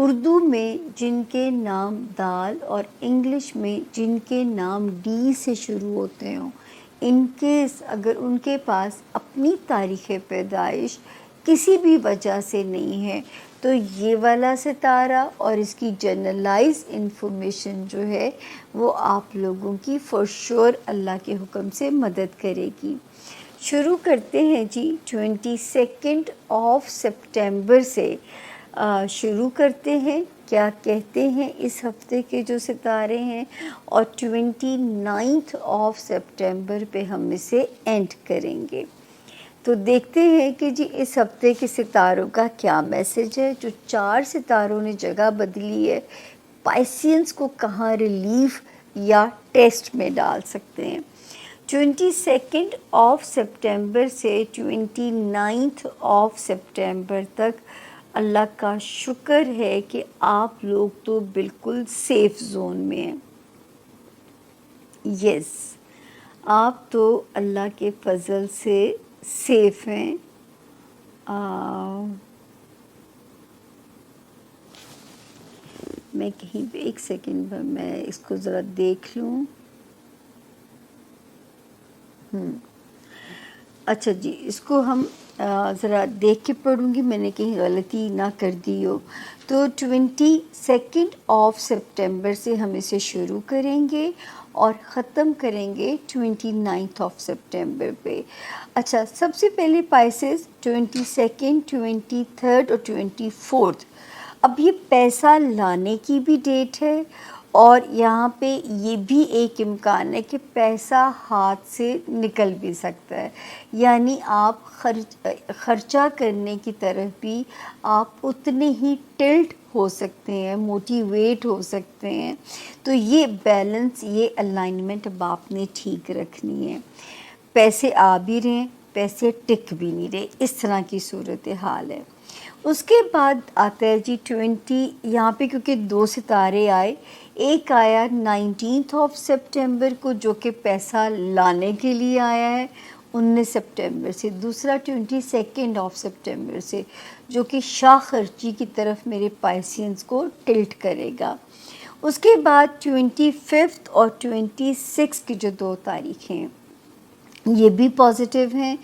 اردو میں جن کے نام دال اور انگلش میں جن کے نام ڈی سے شروع ہوتے ہوں، ان کیس اگر ان کے پاس اپنی تاریخ پیدائش کسی بھی وجہ سے نہیں ہے تو یہ والا ستارہ اور اس کی جنرلائز انفارمیشن جو ہے وہ آپ لوگوں کی فور شور اللہ کے حکم سے مدد کرے گی۔ شروع کرتے ہیں جی 22 سپٹمبر سے شروع کرتے ہیں، کیا کہتے ہیں اس ہفتے کے جو ستارے ہیں، اور 29 سپٹمبر پہ ہم اسے اینڈ کریں گے۔ تو دیکھتے ہیں کہ جی اس ہفتے کے ستاروں کا کیا میسج ہے۔ جو 4 ستاروں نے جگہ بدلی ہے، پائسینس کو کہاں ریلیف یا ٹیسٹ میں ڈال سکتے ہیں۔ 22 سپٹمبر سے 29 سپٹمبر تک اللہ کا شکر ہے کہ آپ لوگ تو بالکل سیف زون میں ہیں۔ یس، آپ تو اللہ کے فضل سے سیف ہیں۔ میں کہیں پہ ایک سیکنڈ میں اس کو ذرا دیکھ لوں۔ اچھا جی، اس کو ہم ذرا دیکھ کے پڑھوں گی، میں نے کہیں غلطی نہ کر دی ہو۔ تو 22 سپٹمبر سے ہم اسے شروع کریں گے اور ختم کریں گے 29 سپٹمبر پہ۔ اچھا، سب سے پہلے پائسز 22، 23 اور 24۔ اب یہ پیسہ لانے کی بھی ڈیٹ ہے، اور یہاں پہ یہ بھی ایک امکان ہے کہ پیسہ ہاتھ سے نکل بھی سکتا ہے، یعنی آپ خرچہ کرنے کی طرف بھی آپ اتنے ہی ٹلٹ ہو سکتے ہیں، موٹیویٹ ہو سکتے ہیں۔ تو یہ بیلنس، یہ الائنمنٹ اب آپ نے ٹھیک رکھنی ہے۔ پیسے آ بھی رہے ہیں، پیسے ٹک بھی نہیں رہے، اس طرح کی صورتحال ہے۔ اس کے بعد آتا ہے جی 20، یہاں پہ کیونکہ 2 ستارے آئے، ایک آیا 19 سپٹمبر کو جو کہ پیسہ لانے کے لیے آیا ہے 19 سپٹمبر سے، دوسرا 22 سپٹمبر سے جو کہ شاہ خرچی کی طرف میرے پائسینس کو ٹلٹ کرے گا۔ اس کے بعد 25 اور 26 کی جو 2 تاریخیں ہیں یہ بھی پازیٹیو ہیں۔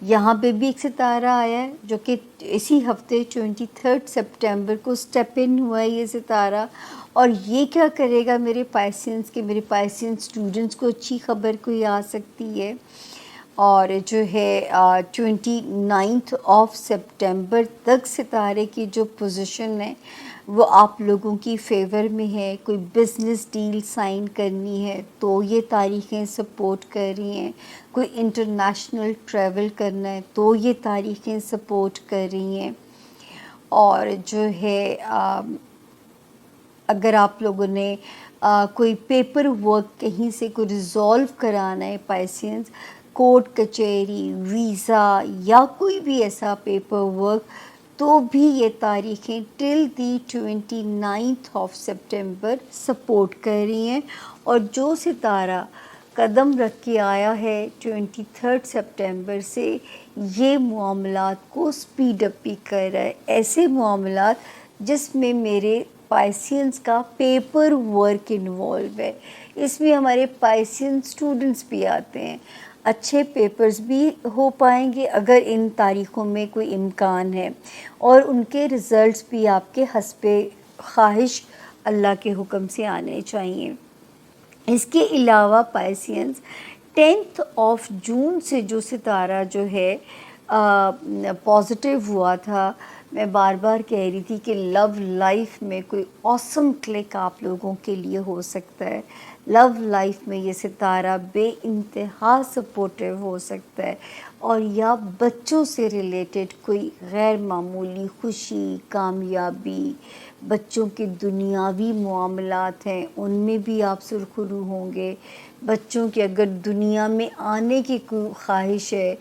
یہاں پہ بھی ایک ستارہ آیا ہے جو کہ اسی ہفتے 23 سپٹمبر کو سٹیپ ان ہوا ہے یہ ستارہ، اور یہ کیا کرے گا میرے پائسینس کے، میرے پائسینس اسٹوڈنٹس کو اچھی خبر کوئی آ سکتی ہے۔ اور جو ہے 29 سپٹمبر تک ستارے کی جو پوزیشن ہے وہ آپ لوگوں کی فیور میں ہے۔ کوئی بزنس ڈیل سائن کرنی ہے تو یہ تاریخیں سپورٹ کر رہی ہیں، کوئی انٹرنیشنل ٹریول کرنا ہے تو یہ تاریخیں سپورٹ کر رہی ہیں۔ اور جو ہے اگر آپ لوگوں نے کوئی پیپر ورک کہیں سے کوئی ریزالو کرانا ہے، پائسینس کورٹ کچہری، ویزا یا کوئی بھی ایسا پیپر ورک، تو بھی یہ تاریخیں ٹل دی 29 سپٹمبر سپورٹ کر رہی ہیں۔ اور جو ستارہ قدم رکھ کے آیا ہے 23 سپٹمبر سے، یہ معاملات کو سپیڈ اپ بھی کر رہا ہے، ایسے معاملات جس میں میرے پائسینس کا پیپر ورک انوالو ہے۔ اس میں ہمارے پائسین اسٹوڈنٹس بھی آتے ہیں، اچھے پیپرز بھی ہو پائیں گے اگر ان تاریخوں میں کوئی امکان ہے، اور ان کے رزلٹس بھی آپ کے حسب خواہش اللہ کے حکم سے آنے چاہیے۔ اس کے علاوہ پائسینس 10 جون سے جو ستارہ جو ہے پازیٹیو ہوا تھا، میں بار بار کہہ رہی تھی کہ لو لائف میں کوئی آسم کلک آپ لوگوں کے لیے ہو سکتا ہے۔ لو لائف میں یہ ستارہ بے انتہا سپورٹیو ہو سکتا ہے، اور یا بچوں سے ریلیٹڈ کوئی غیر معمولی خوشی، کامیابی، بچوں کے دنیاوی معاملات ہیں ان میں بھی آپ سرخرو ہوں گے۔ بچوں کے اگر دنیا میں آنے کی کوئی خواہش ہے،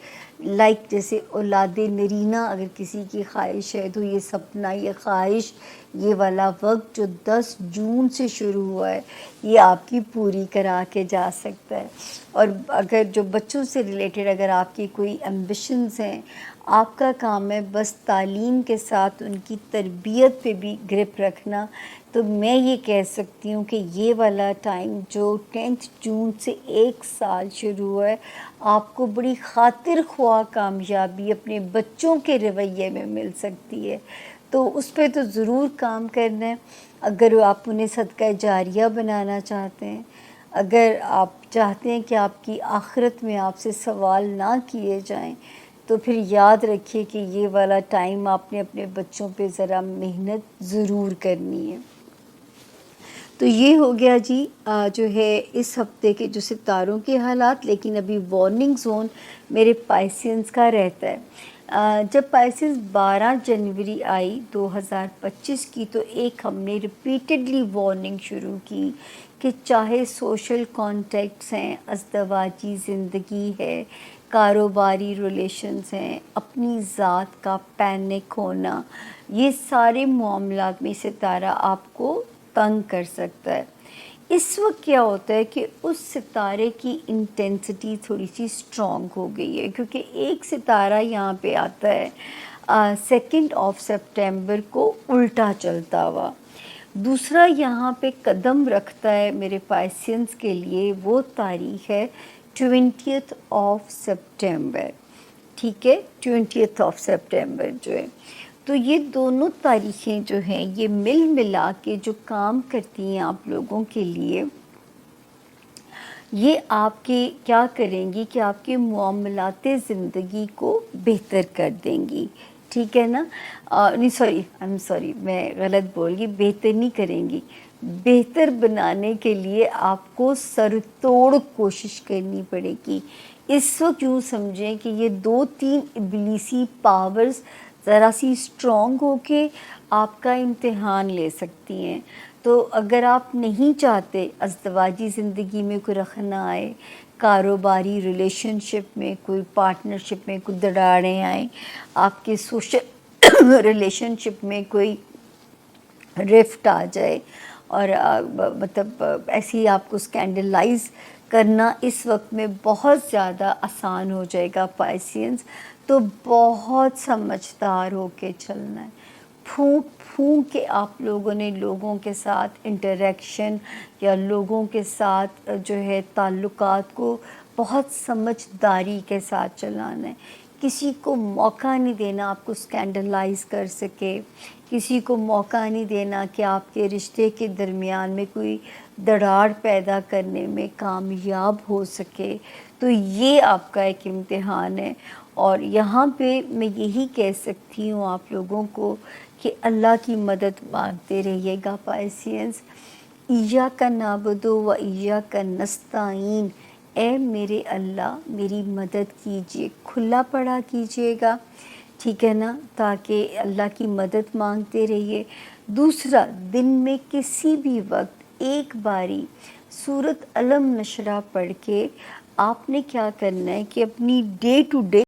لائک جیسے اولاد نرینہ اگر کسی کی خواہش ہے تو یہ سپنا، یہ خواہش، یہ والا وقت جو 10 جون سے شروع ہوا ہے یہ آپ کی پوری کرا کے جا سکتا ہے. اور اگر جو بچوں سے ریلیٹڈ اگر آپ کی کوئی ایمبیشنز ہیں، آپ کا کام ہے بس تعلیم کے ساتھ ان کی تربیت پہ بھی گرپ رکھنا. تو میں یہ کہہ سکتی ہوں کہ یہ والا ٹائم جو 10 جون سے ایک سال شروع ہوا ہے، آپ کو بڑی خاطر خواہ کامیابی اپنے بچوں کے رویے میں مل سکتی ہے. تو اس پہ تو ضرور کام کرنا ہے. اگر آپ انہیں صدقہ جاریہ بنانا چاہتے ہیں، اگر آپ چاہتے ہیں کہ آپ کی آخرت میں آپ سے سوال نہ کیے جائیں، تو پھر یاد رکھیے کہ یہ والا ٹائم آپ نے اپنے بچوں پہ ذرا محنت ضرور کرنی ہے. تو یہ ہو گیا جی جو ہے اس ہفتے کے جو ستاروں کے حالات. لیکن ابھی وارننگ زون میرے پائسینز کا رہتا ہے. جب پائسینز 12 جنوری آئی 2025 کی تو ایک ہم نے ریپیٹڈلی وارننگ شروع کی کہ چاہے سوشل کانٹیکٹس ہیں، ازدواجی زندگی ہے، کاروباری ریلیشنز ہیں، اپنی ذات کا پینک ہونا، یہ سارے معاملات میں ستارہ آپ کو تنگ کر سکتا ہے. اس وقت کیا ہوتا ہے کہ اس ستارے کی انٹینسٹی تھوڑی سی اسٹرانگ ہو گئی ہے، کیونکہ ایک ستارہ یہاں پہ آتا ہے 2 سپٹمبر کو الٹا چلتا ہوا. دوسرا یہاں پہ قدم رکھتا ہے میرے پائسینز کے لیے، وہ تاریخ ہے 20 سپٹمبر. ٹھیک ہے، 20 سپٹمبر جو ہے. تو یہ دونوں تاریخیں جو ہیں یہ مل ملا کے جو کام کرتی ہیں آپ لوگوں کے لیے، یہ آپ کے کیا کریں گی کہ آپ کے معاملات زندگی کو بہتر کر دیں گی. ٹھیک ہے نا؟ نہیں سوری میں غلط بول گئی، بہتر نہیں کریں گی، بہتر بنانے کے لیے آپ کو سر توڑ کوشش کرنی پڑے گی. اس وقت یوں سمجھیں کہ یہ 2-3 ابلیسی پاورز ذرا سی اسٹرانگ ہو کے آپ کا امتحان لے سکتی ہیں. تو اگر آپ نہیں چاہتے ازدواجی زندگی میں کوئی رخنا آئے، کاروباری ریلیشن شپ میں کوئی پارٹنرشپ میں کوئی دراڑیں آئیں، آپ کے سوشل ریلیشن شپ میں کوئی رفٹ آ جائے، اور مطلب ایسے ہی آپ کو اسکینڈلائز کرنا اس وقت میں بہت زیادہ آسان ہو جائے گا پائسینز. تو بہت سمجھدار ہو کے چلنا ہے. پھونک پھونک کے آپ لوگوں نے لوگوں کے ساتھ انٹریکشن یا لوگوں کے ساتھ جو ہے تعلقات کو بہت سمجھداری کے ساتھ چلانا ہے. کسی کو موقع نہیں دینا آپ کو اسکینڈلائز کر سکے، کسی کو موقع نہیں دینا کہ آپ کے رشتے کے درمیان میں کوئی دراڑ پیدا کرنے میں کامیاب ہو سکے. تو یہ آپ کا ایک امتحان ہے. اور یہاں پہ میں یہی کہہ سکتی ہوں آپ لوگوں کو کہ اللہ کی مدد مانگتے رہیے گا پائسینز. ایاک نعبد و ایاک نستعین، اے میرے اللہ میری مدد کیجیے، کھلا پڑا کیجیے گا. ٹھیک ہے نا؟ تاکہ اللہ کی مدد مانگتے رہیے. دوسرا، دن میں کسی بھی وقت ایک باری سورۃ علم نشرہ پڑھ کے آپ نے کیا کرنا ہے کہ اپنی ڈے ٹو ڈے